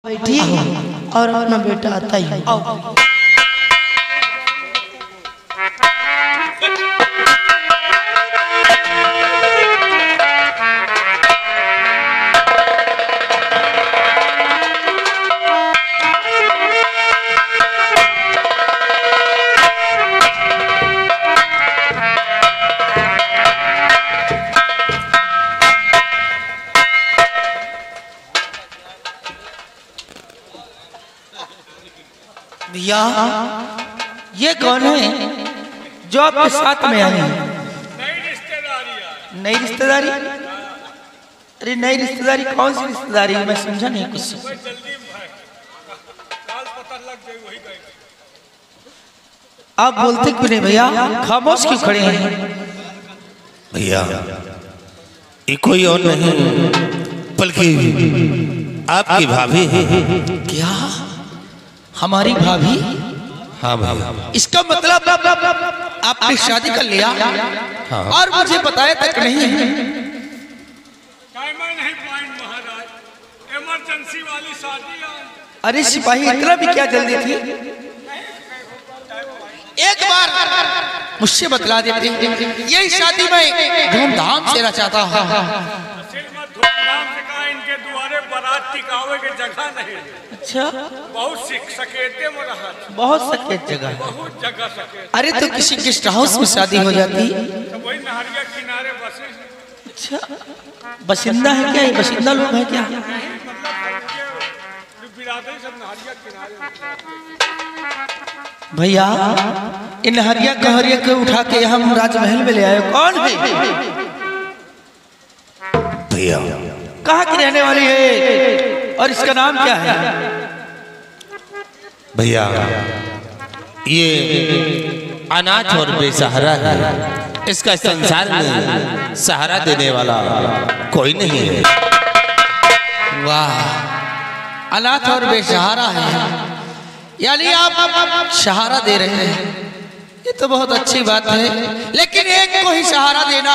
बैठी और अपना बेटा आता ही आओ। भैया ये कौन है जो आपके साथ में आए हैं? नई रिश्तेदारी? अरे नई रिश्तेदारी कौन सी रिश्तेदारी? मैं समझा नहीं कुछ। आप बोलते क्यों नहीं भैया? खामोश क्यों खड़े हैं? भैया ये कोई और नहीं बल्कि आपकी भाभी है। क्या हमारी भाभी? हाँ भाई। इसका मतलब आपने शादी कर लिया? हाँ। और मुझे बताया तक नहीं है। इमरजेंसी वाली शादी है। अरे सिपाही इतना भी क्या जल्दी थी? एक बार मुझसे बतला देते, यही शादी में धूमधाम से रचाता हूँ। धूमधाम से कहा, इनके द्वारे बारात टिकावे की जगह नहीं। अच्छा, बहुत सकेते में रहा, बहुत सकेत जगह, बहुत जगह सकेत। अरे तो किसी गेस्ट हाउस में शादी हो जाती। तो वही नहरिया किनारे बसे। अच्छा, बसिंदा है क्या? ये बसिंदा लोग हैं क्या? बिरादरी सब नहरिया किनारे। भैया इन हरिया कहरिया के उठा के हम राजमहल में ले आए। कौन है भैया? कहाँ की रहने वाली है और इसका नाम क्या है? भैया ये अनाथ और बेसहारा है। इसका संसार में सहारा देने वाला कोई नहीं है। वाह, अनाथ और बेसहारा है, यानी आप सहारा दे रहे हैं। ये तो बहुत अच्छी बात है, लेकिन एक को ही सहारा देना,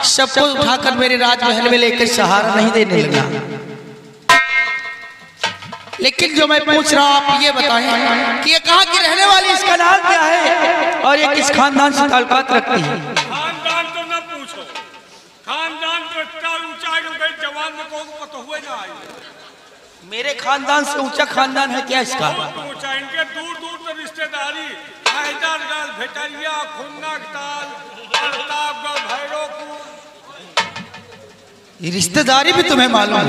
सबको उठाकर मेरे राजमहल में लेकर सहारा नहीं देने लगा। लेकिन जो मैं पूछ रहा हूं, आप ये बताएं कि ये कहाँ की रहने वाली, इसका नाम क्या है और ये किस खानदान से ताल्लुकात रखती है? खानदान तो न पूछो, खानदान तो इतना ऊंचा है, जवान में को पता हुए ना आई। मेरे खानदान से ऊंचा खानदान है क्या इसका? ऊंचा, इनके दूर दूर तक रिश्तेदारी, हैदरगढ़, भेटरिया, खुन्नकताल, प्रतापगढ़, भैरवपुर। ये रिश्तेदारी भी तुम्हें मालूम है?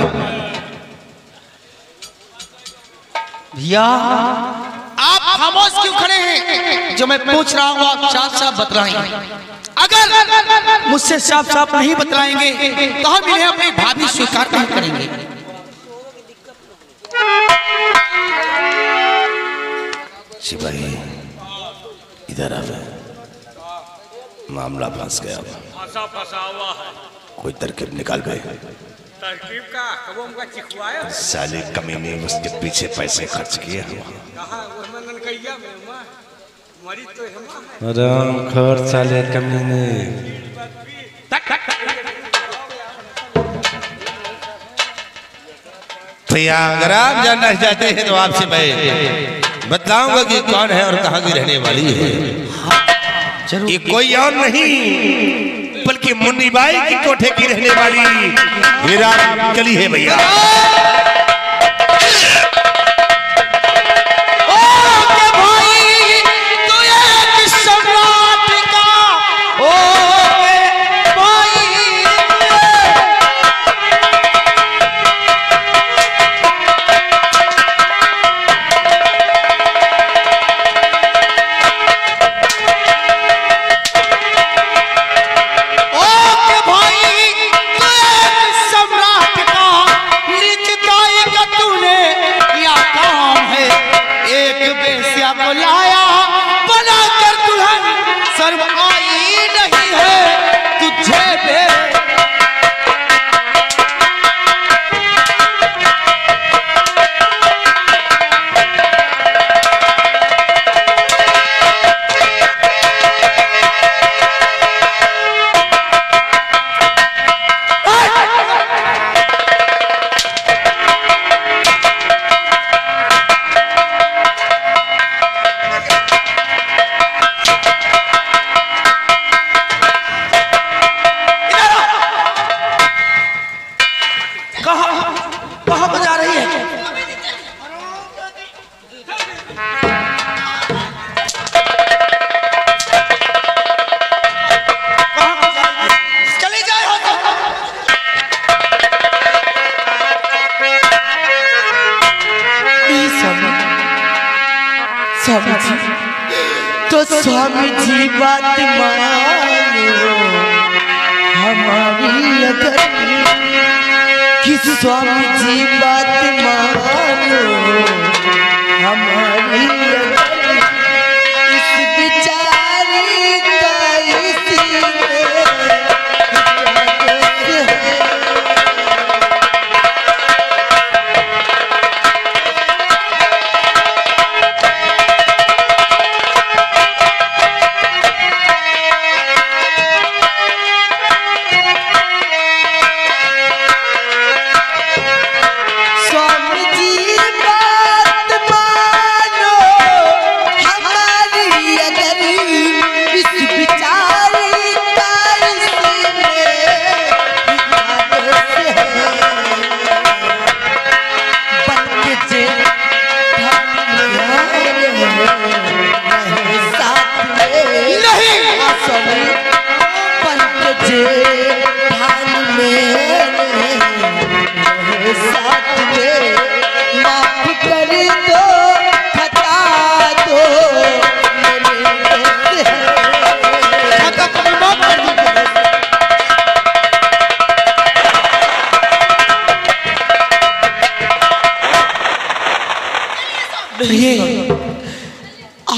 भैया आप खामोश क्यों खड़े हैं? जो मैं पूछ रहा हूँ आप साफ साफ बतलाएं। अगर मुझसे साफ साफ नहीं बतलाएंगे तो हम इन्हें अपनी भाभी स्वीकार नहीं करेंगे। सिपाही इधर आ, मामला फंस गया। फंसा हुआ है। कोई तरकीब निकाल गए। तरकीब का कबों का चिखवाया साले कमीने उसके पीछे पैसे खर्च किए। कहा वो मनन कहिया में मरी तो हम राम खोर साले कमीने। भैया अगर आप जानना चाहते हैं तो आपसे मैं बताऊंगा कि कौन है और कहाँ की रहने वाली है। ये कोई और नहीं बल्कि मुन्नी बाई की कोठे की रहने वाली विराट कली है भैया। स्वामी जी, तो स्वामी जी बात मानो हमारी, अगर कि स्वामी जी बात मानो हमारी, अगर इस बिचारी का इसी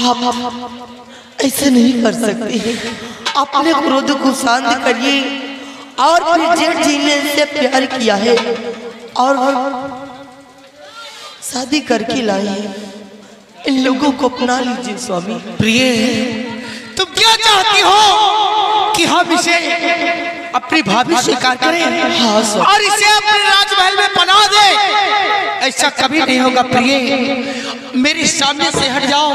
आप ऐसे नहीं कर सकते। अपने क्रोध को शांत करिए और फिर जेठ जी ने से प्यार किया है और शादी करके लाए हैं, इन लोगों को अपना लीजिए स्वामी। प्रिय, तुम क्या चाहती हो कि हम इसे अपनी भाभी स्वीकार करें? हाँ स्वामी। और इसे अपने राजमहल में बना दे? ऐसा कभी नहीं होगा प्रिय। मेरे सामने से हट जाओ,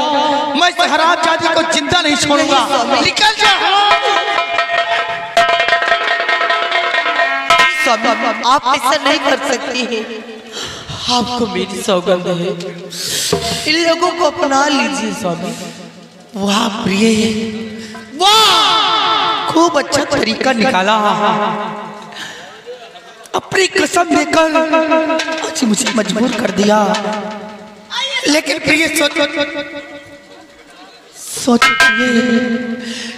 मैं हरामजादी को जिंदा नहीं छोड़ूंगा। निकल जाओ। स्वामी, आप ऐसा नहीं कर सकती हैं। आपको मेरी सौगंध है, इन लोगों को अपना लीजिए स्वामी। वाह प्रिय, वाह, खूब अच्छा तरीका निकाला। अपनी कसम देकर आज मुझे मजबूर कर दिया। लेकिन प्रिय सोचिए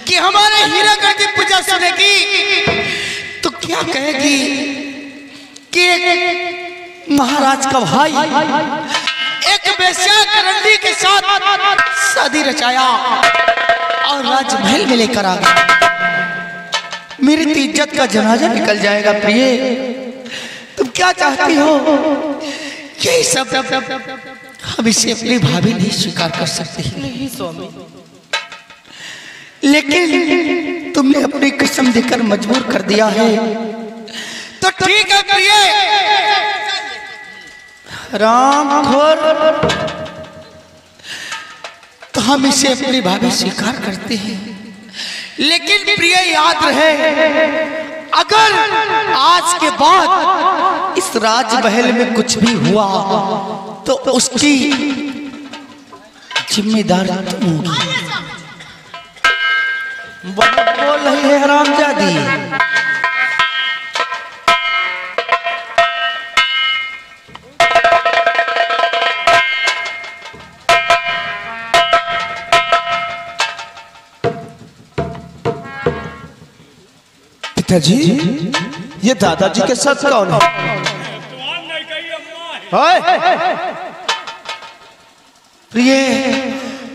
कि हमारे हीरागढ़ की पूजा सुनेगी तो क्या कहेगी कि एक महाराज का भाई एक बेश्या करंडी के साथ शादी रचाया और राजमहल में लेकर आ गया। मेरी तो इज्जत का जनाजा निकल जाएगा। प्रिय, तुम क्या चाहती हो? यही सब हम इसे अपनी भाभी नहीं स्वीकार कर सकते। नहीं स्वामी, लेकिन तुमने अपनी कसम देकर मजबूर कर दिया है तो ठीक है प्रिय। राम खोर, तो हम इसे अपनी भाभी स्वीकार करते हैं। लेकिन प्रिय याद रहे, अगर आज के बाद इस राजमहल में कुछ भी हुआ तो उसकी जिम्मेदार तुम होगी। बोल रही है हरामजादी। पिताजी, ये दादाजी के साथ कौन है? प्रिय,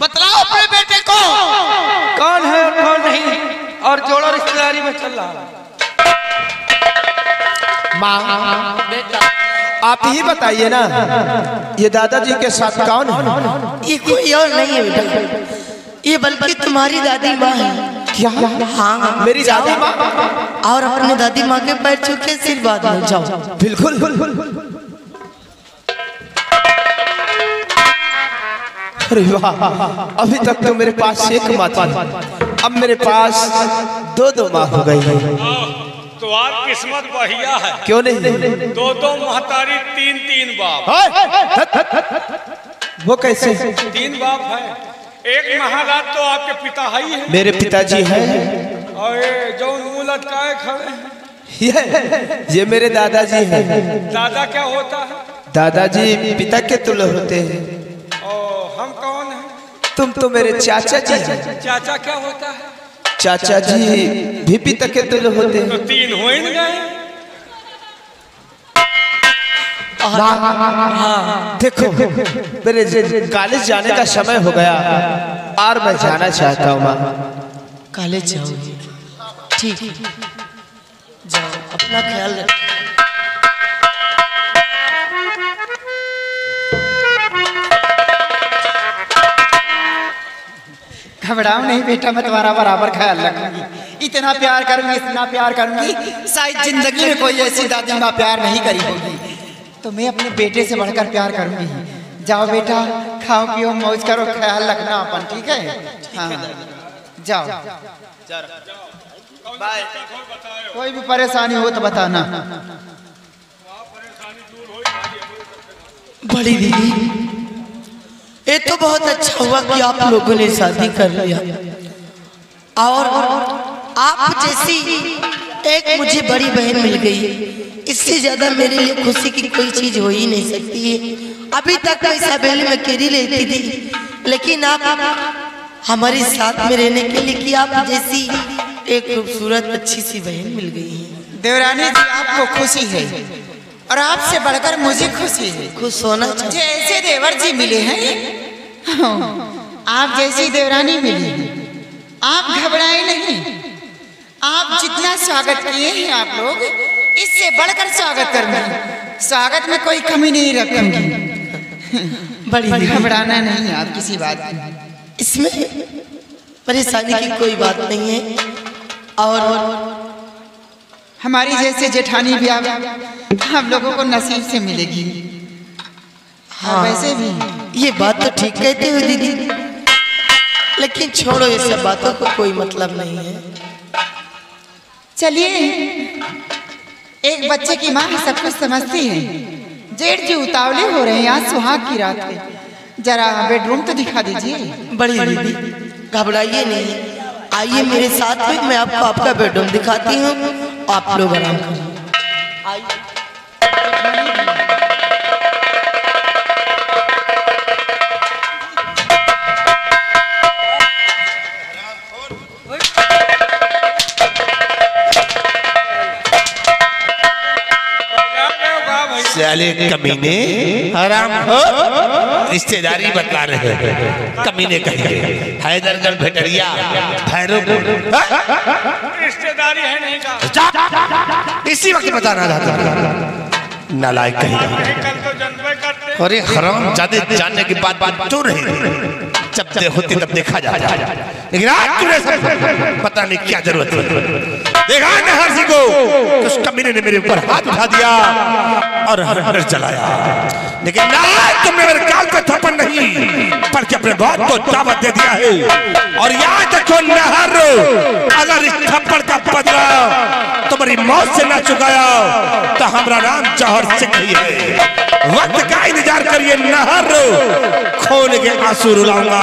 बतलाओ अपने बेटे को कौन है और कौन नहीं, और जोड़ा रिश्तेदारी में चल रहा। माँ, आप ही बताइए ना, ये दादाजी के साथ कौन है? ये कोई और नहीं है बेटा, ये बल्कि तुम्हारी दादी माँ है। क्या? हाँ, मेरी दादी माँ? और अपने दादी माँ के पैर छू के आशीर्वाद लो जाओ। बिल्कुल। अरे वाह, अभी तक तो मेरे पास एक माँ थी, अब मेरे पास दो माँ हो गई है। तो आप किस्मत बढ़िया है। क्यों नहीं? दो महतारी, तीन बाप। वो कैसे? 3 बाप है। एक महाराज तो आपके पिता ही है। मेरे पिताजी हैं। और ये जो मुँह लटकाए खड़े हैं, ये मेरे दादाजी हैं। दादा क्या होता है? दादाजी पिता के तुल्य होते हैं। और हम कौन हैं? तुम तो मेरे चाचा जी हैं। चाचा क्या होता है? चाचा जी भीपी तक के तुल होते हैं। तो 3 हो ही न गए। देखो मेरे कॉलेज जाने का समय हो गया और मैं जाना चाहता हूँ माँ। कॉलेज जाओगे? ठीक, जाओ, अपना ख्याल रखो। घबराओ नहीं बेटा, मैं तुम्हारा बराबर ख्याल रखूंगी। इतना प्यार करूंगी, इतना प्यार करूंगी, शायद जिंदगी में कोई ऐसी दादी माँ प्यार नहीं करी होगी। तो मैं अपने बेटे से बढ़कर प्यार करूंगी। जाओ बेटा, खाओ पियो मौज करो, ख्याल रखना अपन, ठीक है? हाँ जाओ। बाय। कोई भी परेशानी हो तो बताना। बड़ी दीदी, ये तो बहुत अच्छा हुआ कि आप लोगों ने शादी कर लिया, और आप जैसी एक मुझे बड़ी बहन मिल गई। इससे ज्यादा मेरे लिए खुशी की कोई चीज हो ही नहीं सकती है। अभी तक मैं सवेली में अकेली रहती थी, लेकिन आप हमारे साथ में रहने के लिए कि आप जैसी एक खूबसूरत अच्छी सी बहन मिल गई है। देवरानी जी, आपको खुशी है और आपसे बढ़कर मुझे खुशी है। खुश होना चाहिए। जैसे देवर जी मिले हैं, आप जैसी देवरानी मिली है। आप घबराए नहीं। आप जितना स्वागत किए हैं आप लोग, इससे बढ़कर स्वागत करूंगी। स्वागत में कोई कमी नहीं रखूंगी। बड़ी घबराना नहीं आप किसी बात की। इसमें परेशानी की कोई बात नहीं है। और हमारी जैसे जेठानी भी आप हम लोगों को नसीब से मिलेगी। हाँ, वैसे भी ये बात तो ठीक कहते हो दीदी, लेकिन छोड़ो, ये सब बातों को कोई मतलब नहीं है। चलिए, एक बच्चे की माँ सब कुछ समझती है। जेठ जी उतावले हो रहे हैं, आज सुहाग की रात है। जरा बेडरूम तो दिखा दीजिए। बड़ी दीदी, घबराइए नहीं, आइए मेरे साथ में, मैं आपको आपका बेडरूम दिखाती हूँ। आप लोग आराम करिए, आइए। साले कमीने, हराम हो, रिश्तेदारी बतला रहे हैं। कमीने कहेंगे हैदरगढ़ भेटरिया भैरव रिश्तेदारी है नहीं का। इसी वक्त बताना था। नालायक कहेगा। कल तो जन्मे करते। अरे हराम जादे जानने की बात क्यों नहीं? जब दे होती तब देखा जाता है, लेकिन आज तूने सब पता नहीं क्या जरूरत है। देखा नहर सिंह को, उस कमीने ने मेरे ऊपर हाथ उठा दिया और हर जलाया, लेकिन ना तुमने मेरे काल पे थप्पड़ नहीं बल्कि अपने बहुत को दावत दे दिया है। और याद रखो नहर, अगर इस थप्पड़ का बदला तुम्हारी मौत से ना चुकाया तो हमारा नाम जौहर सिंह ही है। वक्त का इंतजार करिए नहर, खोल के आंसू रुलाऊंगा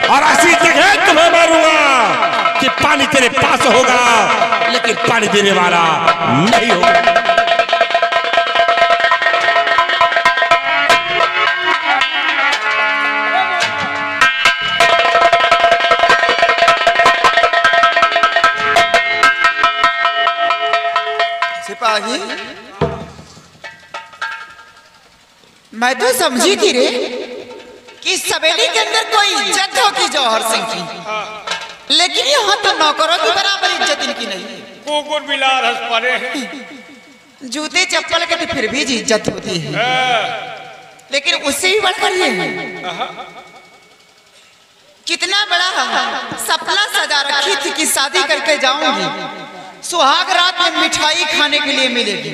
और ऐसी जगह तुम्हें मारूंगा कि पानी तेरे पास होगा लेकिन पानी देने वाला नहीं होगा। सिपाही, मैं तो समझी थी रे कि सवेली के अंदर कोई इज्जत होगी जौहर सिंह की, लेकिन यहाँ तो नौकरों की बराबर इज्जत इनकी नहीं। कुकुर बिलार हंस पड़े हैं। जूते चप्पल के तो फिर भी इज्जत होती है, लेकिन उससे भी बढ़कर ये कितना बड़ा सपना सजा रखी थी कि शादी करके जाऊंगी, सुहाग रात में मिठाई खाने के लिए मिलेगी।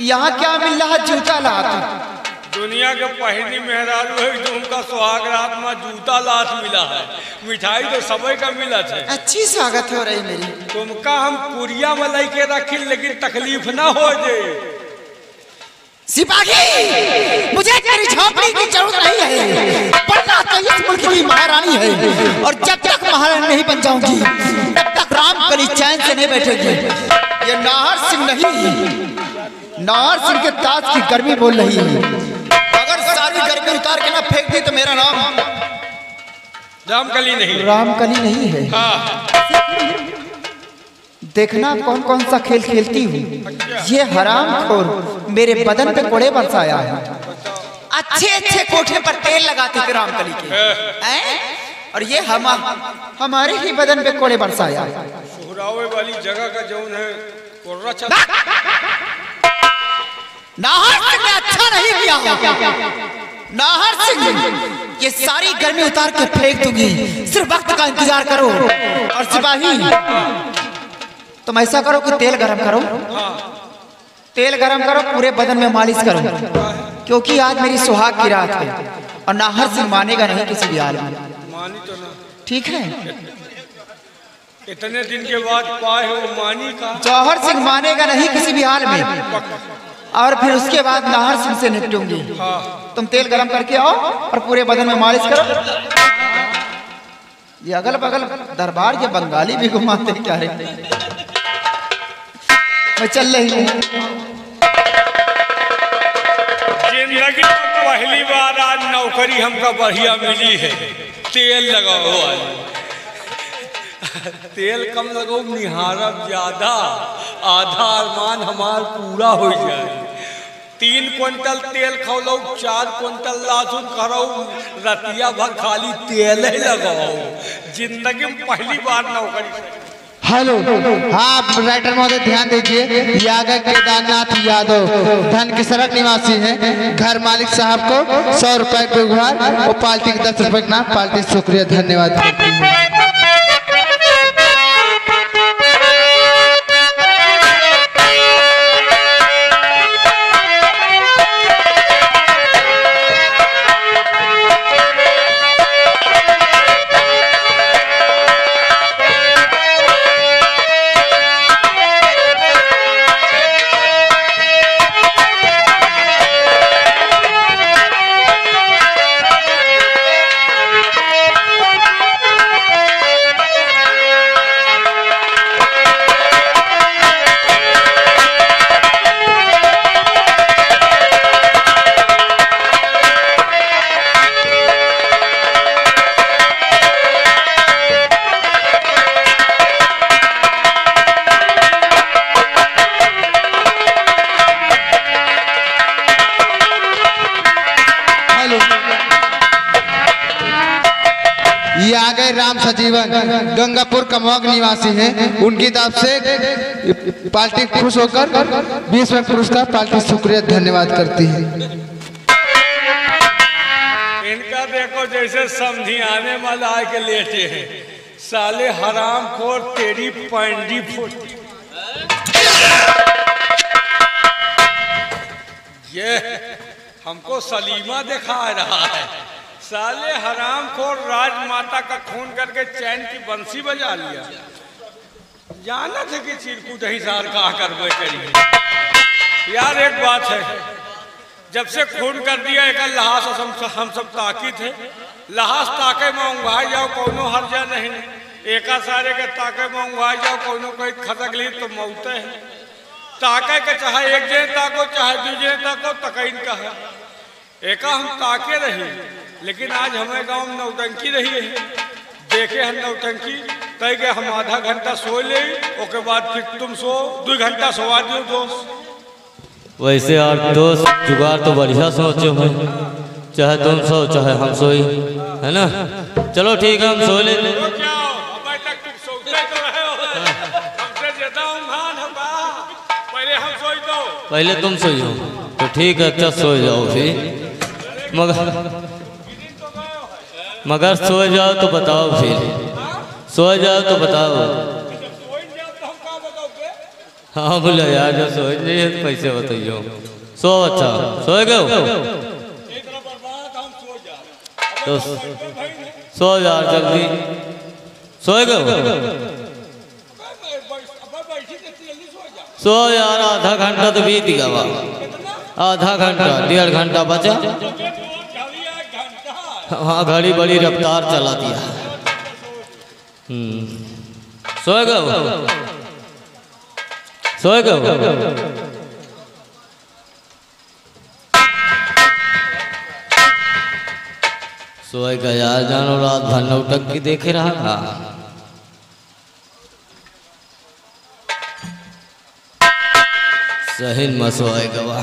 यहाँ क्या मिल रहा? जूता लात। दुनिया के पहली मेहरारू है जो उनका सुहाग रात में जूता लात मिला है। मिठाई तो समय का मिला है। अच्छी स्वागत हो रही मेरी। तुमका हम पुरिया में लेके रखी, लेकिन तकलीफ ना हो जाए। सिपाही, मुझे तेरी झोपड़ी की जरूरत नहीं है, वरना तो इस मुल्क की महारानी है और जब तक महारानी नहीं बन जाऊंगी तब तक राम कली चैन से नहीं बैठेगी। ये नाहर सिंह नहीं, नाहर सिंह के ताज की गर्मी बोल रही है। अगर सारी गर्मी में उतार के ना फेंक दी तो मेरा नाम रामकली नहीं। रामकली नहीं है। हाँ। देखना कौन कौन सा खेल खेलती हूँ। ये हरामखोर मेरे बदन पे कोड़े बरसाया है। अच्छे अच्छे कोठे पर तेल लगाते थे रामकली के हैं? और ये हमारे ही बदन पे कोड़े बरसाया है। सुहरावे वाली जगह का जौन है कोर्रा चल। नाहर सिंह ने अच्छा नहीं किया। नाहर सिंह ये सारी गर्मी उतार के फेंक दूंगी, सिर्फ वक्त का इंतजार करो। और सिपाही तुम ऐसा करो कि तेल गरम करो, तेल गरम करो, पूरे बदन में मालिश करो, क्योंकि आज मेरी सुहाग की रात है और नाहर सिंह मानेगा नहीं किसी भी हाल में। मानी तो ना। ठीक है? इतने दिन के बाद पाए हो मानी का। जौहर सिंह मानेगा नहीं किसी भी हाल में, और फिर उसके बाद नाहर सिंह से निपटूंगी। तुम तेल गरम करके आओ और पूरे बदन में मालिश करो। ये अगल बगल दरबार के बंगाली भी घुमाते क्या है। मैं चल रही हूँ। जिंदगी में पहली बार आज नौकरी हमका बढ़िया मिली है। तेल लगाओ आज। तेल कम लगाओ, निहारब ज्यादा, आधा अरमान हमार पूरा हो जाए। 3 क्विंटल तेल खौलो, 4 क्विंटल लहसुन करो, रतिया भर खाली तेल ही लगाओ। जिंदगी में पहली बार नौकरी। हेलो, हाँ राइटर महोदय ध्यान दीजिए, यागा केदारनाथ यादव धन के सड़क निवासी हैं। घर मालिक साहब को 100 रुपए के उपहार और पार्टी के 10 रुपए के नाम। पार्टी शुक्रिया धन्यवाद करती है। ये आ गए राम सजीवन, गंगापुर कमोग निवासी हैं। उनकी तरफ से पार्टी खुश होकर 20 रुपए पुरस्कार पार्टी शुक्रिया धन्यवाद करती है। इनका देखो जैसे समझी आने वाला आके लेटे हैं। साले हराम खोर तेरी पैंडी फुट। ये हमको सलीमा दिखा रहा है। साले हराम खोर राजमाता का खून करके चैन की बंसी बजा लिया। जाना थे कि चिरकुट ही सार का करवे करिए। यार एक बात है, जब से खून कर दिया एक लहास हम सब ताकी थे। लहास ताके में उंघा जाओ कोनो हर्जा नहीं। एका सारे के ताके में उंघा जाओ कोनो कोई खतक ली तो मौते है। ताके के चाहे एक जन ताको चाहे दूसरे ताको तकैन का है। एका हम ताके रहे, लेकिन आज हमें गांव में नौटंकी रही है। देखे हम नौटंकी तय के हम आधा घंटा सो ले, ओके बाद फिर तुम सो 2 घंटा सोवा दो दोस्त। वैसे यार दोस्त जुगाड़ तो बढ़िया सोचे हो, चाहे तुम सो चाहे हम सोई, है ना। चलो ठीक है हम सो ले। तो क्या अभी तक तुम सोते तो रहे हो। हमसे ज्यादा उम्हान होगा। पहले हम सोई दो। पहले तुम सोई हो तो ठीक है, अच्छा सो जाओ फिर। मगर सो जाओ तो बताओ, फिर सो जाओ तो बताओ। हाँ बोलो यार, जो सो जाइए तो कैसे बताइयो। सो अच्छा सो गए तो सो यार जल्दी सो गए। सो यार, आधा घंटा तो बीत गया। आधा घंटा 1.5 घंटा बचा। हाँ घड़ी बड़ी रफ्तार चला दिया। सो गए सो गए। सोए का यार जानो रात भर नौटंकी देखे रहा था। सही मसोए गवा।